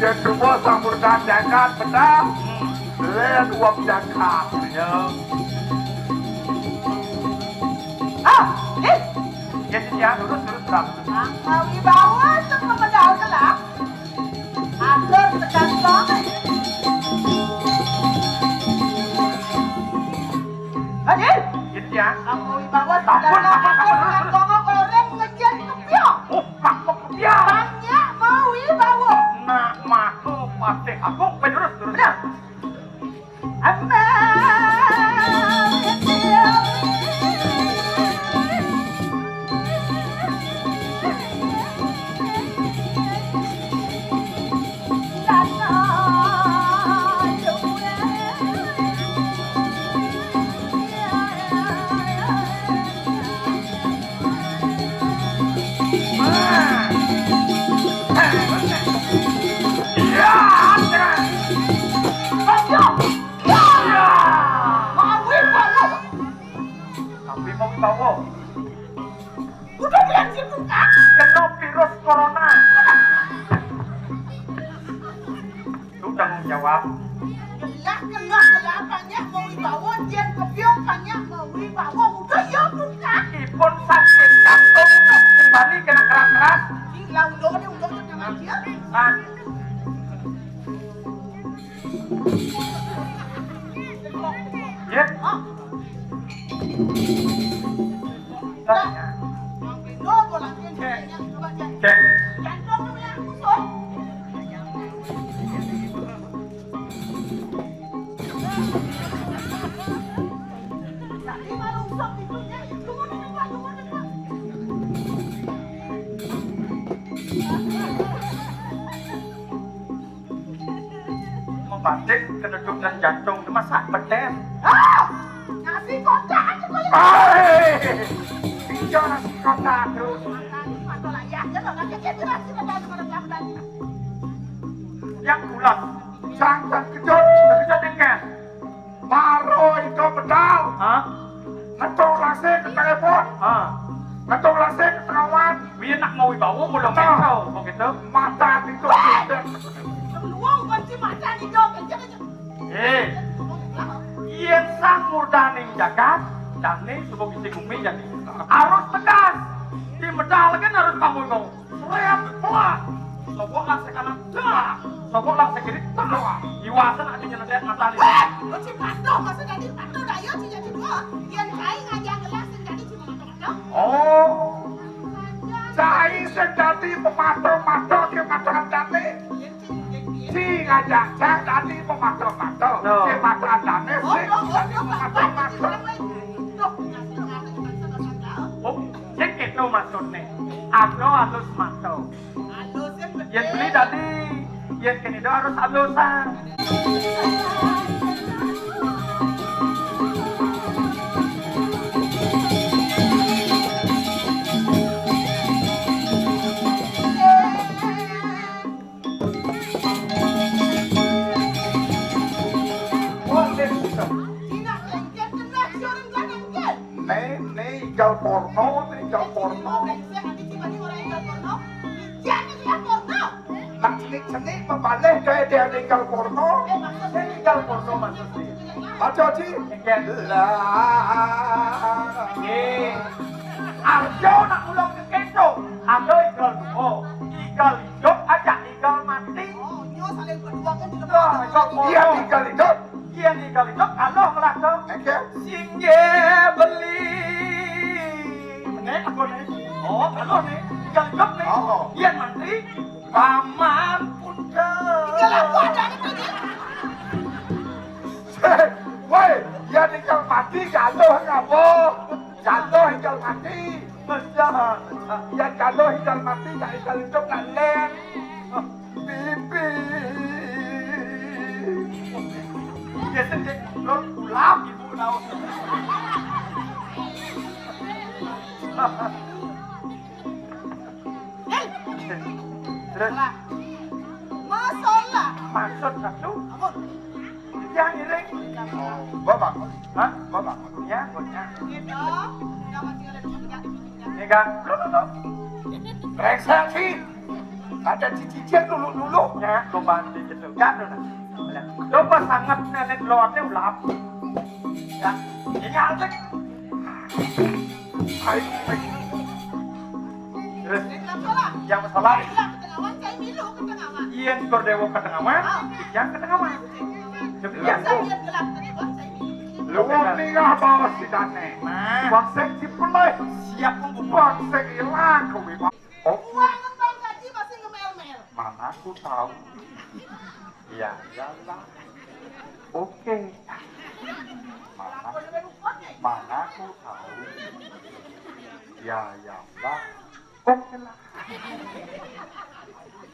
Dia semua sambur dan jagat benar. Lihat uang jagat. Ya. Jadi ya terus berapa? Mau dibawa sama medal kelak. Agar tekan banget. Adil, Jadi ya. mau dibawa Sampun, tekan banget orang ngejar kepiak. Oh, makmuk dia. Banyak mau dibawa. Nak makmuk mati aku terus. Nah, Tapi mau bawa. udah bilang situ kan? Kena virus corona. Lu tanggung jawab. Jelas banyak mau dibawa dia kepiak banyak mau dibawa udah ya bukan? Ipun sakit jantung kembali kena keras-keras. Gila udah jangan dia. Nah, ya. Tanya. Cek. Membatik keduduk dan jantung itu masa beten. Nasi kotak aja kau yang Hai, hijau nasi kotak tuh. Yang ulas. Sangat kejut ikan. Maro itu pedal. Hah? Ngetung lase ke telepon. Ah. Ngetung lase ke kawan. Biar nak mau bawa belum kau, begitu. Mata itu tidak. Luang kunci mata di dok aja. Yen sang murdaning jagat, dan nih sebagai isi bumi jadi harus tegas. Di medal kan harus bangun dong. Rem kuat. Sobok lang sekanan, dah. Sobok lang sekiri, dah. Iwasan artinya nanti mata nih. Kunci patuh masa jadi patuh dah yo jadi dua. Yang kain ngajak gelas jadi cuma patuh. Oh, cai sejati pematuh-matuh di matuhan jati. Si ngajak cai tadi pematuh-matuh di matuhan jati. Si tadi pematuh-matuh. Oh, cek itu maksudnya. Ado halus mantau. Yang beli tadi, yang kini do harus halusan. Gal porno, gal porno. Nak cenik membalik kayak dia tinggal porno. Tinggal porno maksudnya. Aja Ci. Lah. Arjo nak ulang ke keco. Ada igal duho. Igal hidup aja igal mati. Dia tinggal hidup. Dia tinggal hidup kalau ngelakon. Singge beli. Nek aku nih. Oh, kalau nih tinggal hidup nih. Dia mati. Paman putra. Tinggal aku ada nih. Woi, dia tinggal mati jatuh ngapa? Jatuh tinggal mati. Menjahat. Yang jatuh tinggal mati gak tinggal hidup gak lem. Pipi. Dia sendiri belum pulang ibu tahu. Terus Masalah. maksud satu yang ngiring. Bapak. Hah? Bapak. Ya, bosnya. Gitu. Udah masih ada 2 3. Ini kan. Brengsek sih. Ada cicicin dulu. Ya, lo bantu gitu. Kan udah. Lo pas sangat nenek lotnya ulap. Ya, ini alek. Baik. Terus Kenapa lah? yang masalah Bilang ke tengah wan, saya milu ke tengah wan. Ian Kordewo ke tengah mana? Yang ke tengah mana? Biasa dia gelap tadi wan, saya milu. Luwag niya bawa si Dane. Nah, Wag sing dipelai. siap pembunuh. Wag sing ilang kuwi. Oh, Uang bang gaji masih ngemel-mel. mana aku tahu. Ya, lah. Oke. Aku lebih rukun ya. Mana aku tahu. Ya, lah. Oke lah.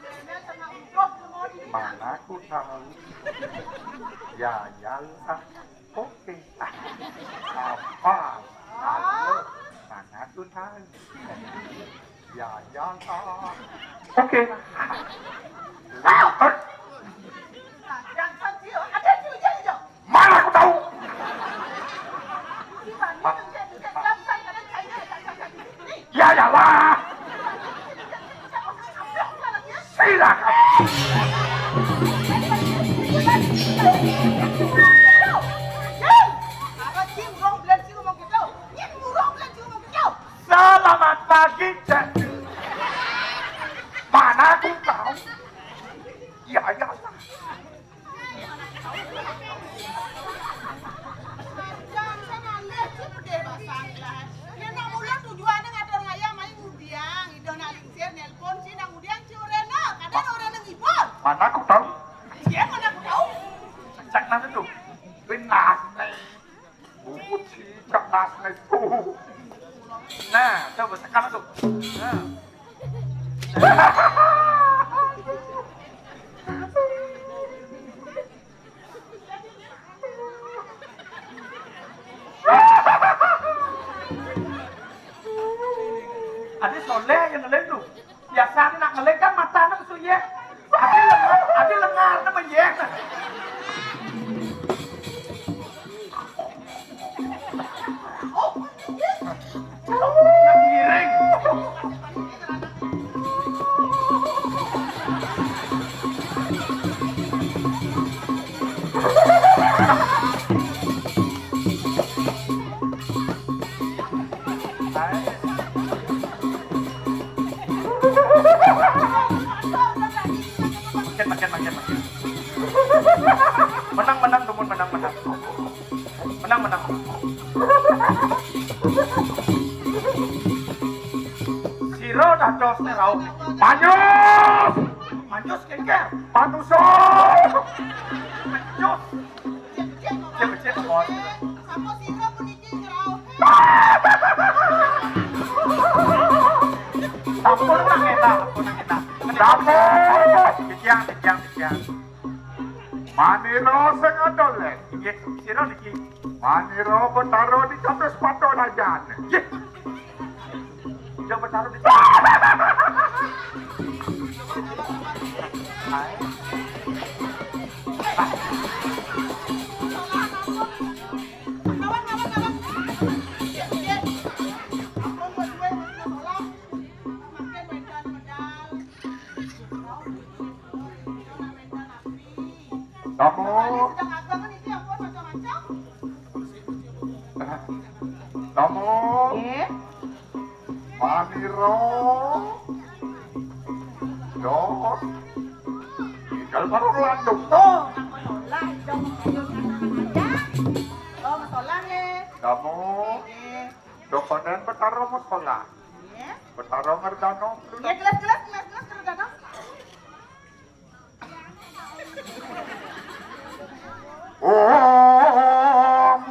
Dia tengah udah semua di Mana aku tahu. Ya, lah. Oke. Apa? Mana aku tahu. Ya, lah. Oke lah. Yang kecil ada juga itu. Mana aku tahu. Ya, lah. Silakan. Selamat pagi, Cek. Mana aku tahu. Ya, lah. Mana aku tahu. Cek nanti tuh. Benas nih. Buku cicak nas nih tuh. Nah, coba sekarang tuh. Nah. Ada soleh yang ngeleng tuh. Biasanya nak ngeleng kan mata nak kesuyek. Ada lengar nak menyek. Nak miring. Makin. Menang, Dumun, menang. Siro dah dos nih rau. Manyus. Manjus kengker. Panusok. Manjus. Dia becek bos. Tampun nang enak. Kamu. Diciang. Maniro sing adolen. Inggih, siro niki. Maniro betaro di kata sepatu lajan. Nggih. Coba taruh di Kamu. Kamu. Maniro. Dos. Tinggal baru landung. Kamu. Dokonen betaro mau sekolah. Betaro ngerdano.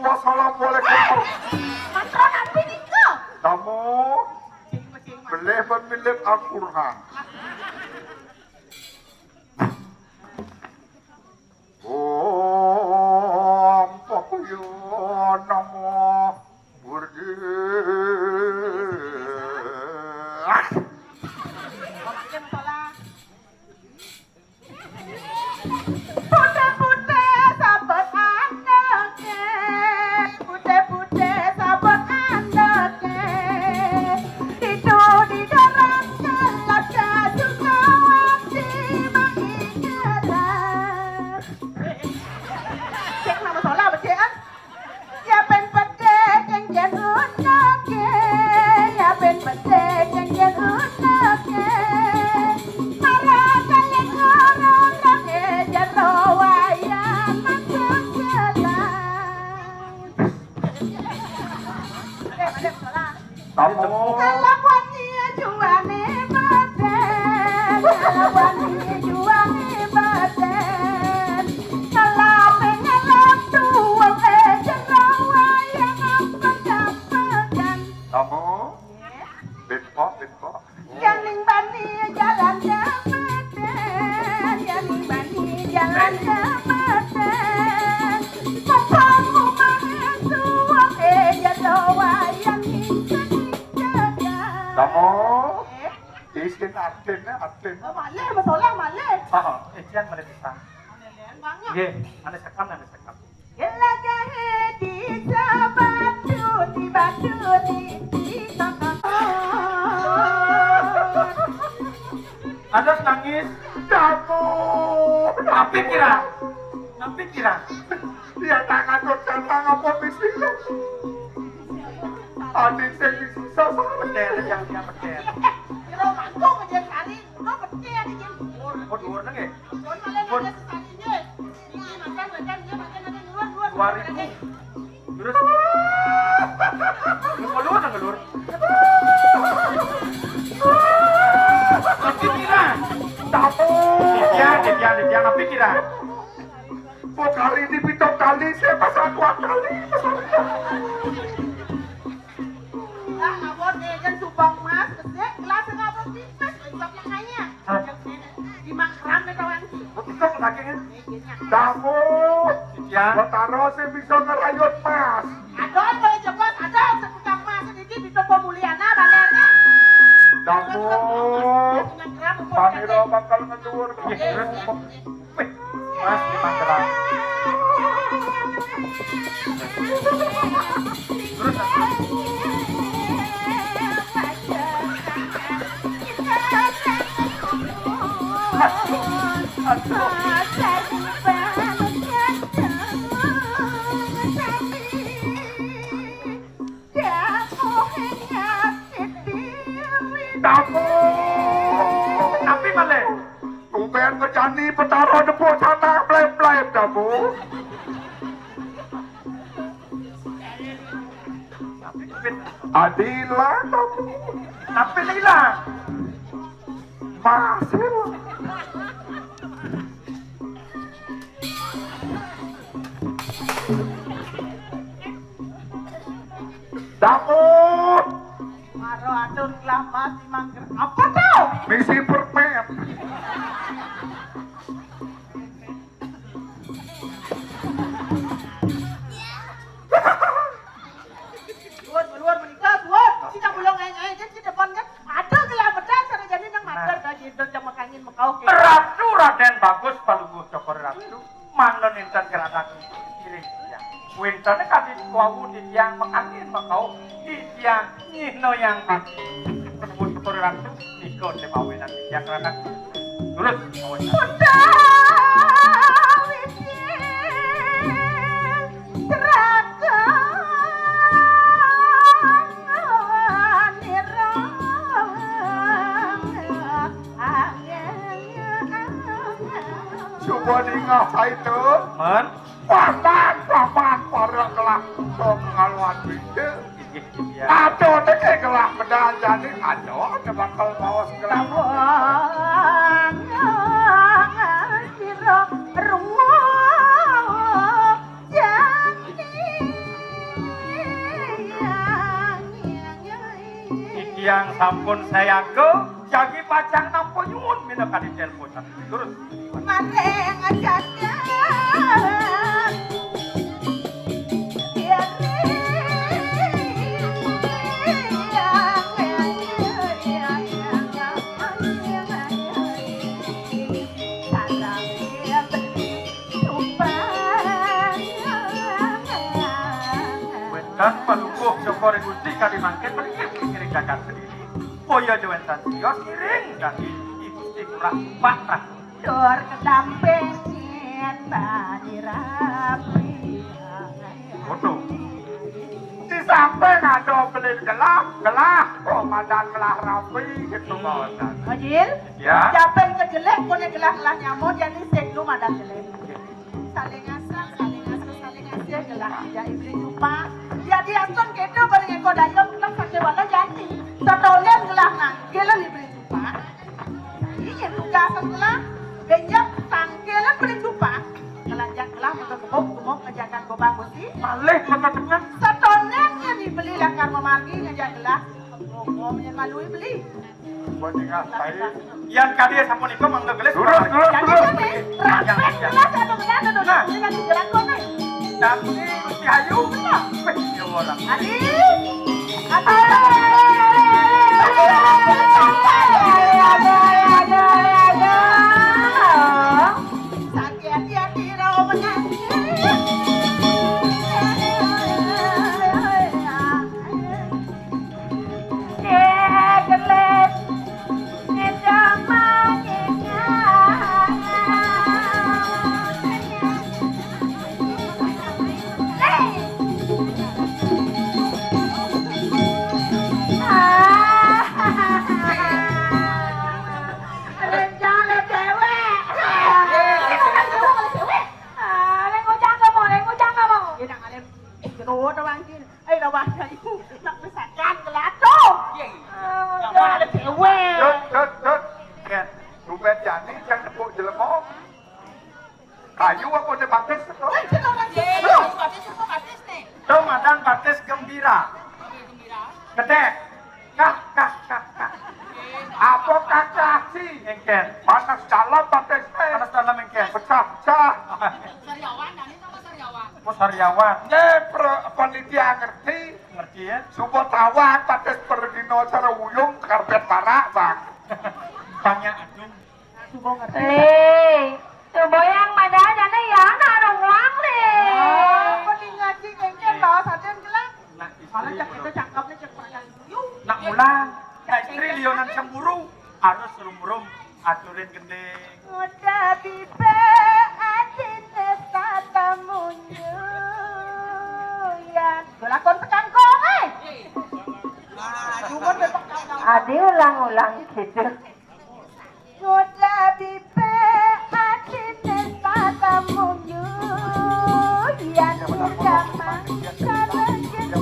Wassalamualaikum. Kamu boleh memilih Al-Quran. Om Pakuyo Namo Burdi. Putih-putih sahabat anaknya, putih-putih sahabat anaknya, itu di dalam celaka. Tamu. Kalapani juane baden, kalapani juane baden. Kalape ngalap tuwang jerawa yang apa-apakan. Tamu. Bitpok. Janing bani jalan jamaten, janing bani jalan jamaten. Kamu mahasuang jerawa yang Tamu. Isin Artin. Malay, masalah malay. Istian mana bisa? Banyak. Ye, ane sekam. Gelagahe di sabatu di batu di Ada nangis. Tamu. Apa kira? Dia tangan bercabang apa bising. Adik saya disiksa sama. Pedel yang dia pedel. Kira mangkuk aja kari, kau peti ada yang Oh, dhuwur nang nggih. Kau malah ada sekalinya. Ini makan dia makan ada luar. 2000. Terus ngelur. Apa kira? Tamu. Dia apa kira? Kali ini pitung kali saya pasang 2 kali. Lah ngabot kan subang mas, gede gelas ngabot tipes, lengkap makanya. Di mangkram itu kan. Itu lagi kan? Tamu. Ya. Betaro saya bisa ngerayut mas. Adon boleh cepet, ada sekutang mas sedikit di toko mulyana balernya. Tamu. Paniro bakal ngedur. Mas di Magelang. Tamu. Tapi malah Tumben kejani petaro depuk sana plep-plep tamu. Adila tamu. tapi hilang. Masih. Tamu. Maro atur lama di mangkram. Apa tau? Misi permen. Luar menikah, luar. Kita belum ngai-ngai kan di depan kan. Ada gelah bedas ada jadi nang mater gaji do jam makangin makau ke. Ratu Raden bagus palungguh cokor ratu. Manggon inten gerakan kiri ya. Wintene kadit kuawu di tiang makangin makau di tiang nyihno yang tersebut cokor ratu ikut de pawenan di tiang gerakan. Terus awas. Coba di ngapain itu? Men. Papan para kelah pengaluan itu. Ya. Aduh, ini kelah pedang jadi aduh, ada bakal bawa segala. Yang sampun saya ke jagi pacang nampo nyuwun mina kadit telepon. Terus dan palungguh cokor gusti kali mangken mengiring jagat sendiri. Boyo dewentan sios kiring dan gusti kurang patah. Dor kedamping bani rapi. Foto. Di samping ada beli gelah, komandan gelah rapi gitu kawasan. Majil, Ya. japen kejelek kone gelah nyamuk jadi seklu madan jelek. Saling asal gelah tidak iblis lupa. Jadi aston kedo bareng eko dayong tetap wala jadi. Satolen gelah nang, gelah beli tupa. Iya tugasan gelah, genjak tanggelan beli tupa. Kelajak gelah gemuk ngejakan gobang besi. Malih kata-kata. Satolen yang dibeli lakar memagi ngejak gelah. Ngomongnya malui beli. Bandingan saya. Yang kalian sampun iku mangga gelis. Turun. Jadi kami rapet gelah satu gelah satu gelah. Ini kan dijerat kone. Tapi Gusti Ayu. Wih, ya ora. Adi. Hati-hati rawa Ken, Ruben Jani jangan tepuk jelemo. Kayu aku udah baptis. Ramadan baptis gembira. Kedek. Kah. Apa kakak sih? Engken. Panas dalam baptis. Panas dalam engken. Pecah-pecah. Mau sariawan. Panitia ngerti. Ngerti ya? Sumpah tawang baptis perdino cara uyung karpet parak bang. Banyak adung. Coba yang mana jana ya nak ruang le. Nak mulang. Nak istri lionan cemburu. Harus rum-rum. Aturin gending. Udah bibe adine katamunyu. Ya, Lakon tekan kong adi ulang-ulang gitu. Udah bibe adine katamunyu. Ya, sudah mangkala jadi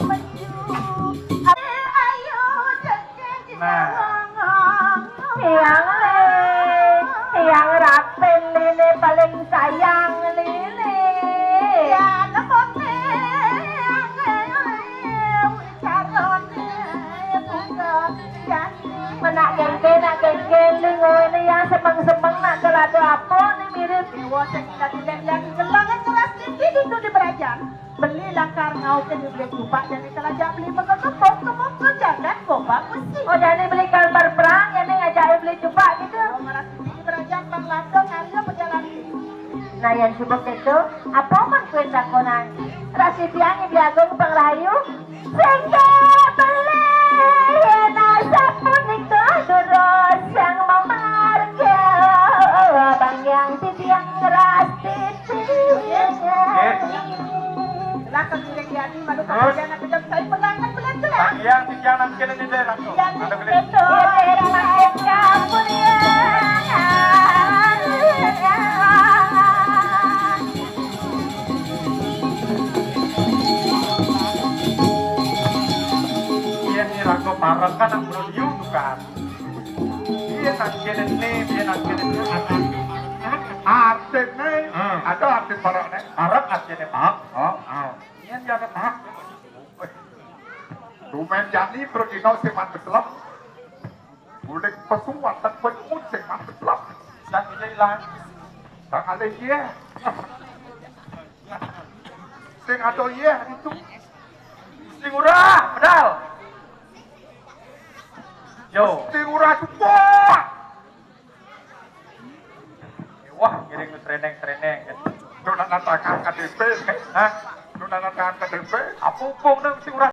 menyu. Ayo jangan yang rapen lele paling sayang lele ya lepone caron menak genggen lingoy yang semang nak kelado apa nih mirip Wosek tidak yang gelangan keras tinggi itu di Berajan. Beli lakar ngau ke di beli kupak dan kelajak beli bekekepok jangan gobang mesti. oh jadi beli kalbar perang ya nih ngajak beli coba gitu. Kalau ngeras tinggi di Berajan bang ladong harga berjalan. Nah yang subuk itu apa man kue sakonan rasi tiang biagung pengrayu sehingga beli nasa pun itu durus yang memarga bang yang tiang keras Lakar tidak jadi malu kemudian aku jam saya pegangan pelan pelan. Yang jangan kena ni dah langsung. Ada gelis. Iya ni rago parang kan ang brodyo tu kan. Iya nak kena ni, iya nak kena ni. Artis nih, ada artis parak nih. Arab artinya pak. Oh, Iya jangan pak. Ruben Jani perdino seman betelap. Boleh pesuat dan penut seman betelap. Dan tidak hilang. Tak ada ye. Sing ada ye itu. Singurah, pedal. Yo. Sing ura support. Wah, kirim treneng. Nuna natakan KDP. Hah? Nuna natakan KDP. Apa pun nang singurah.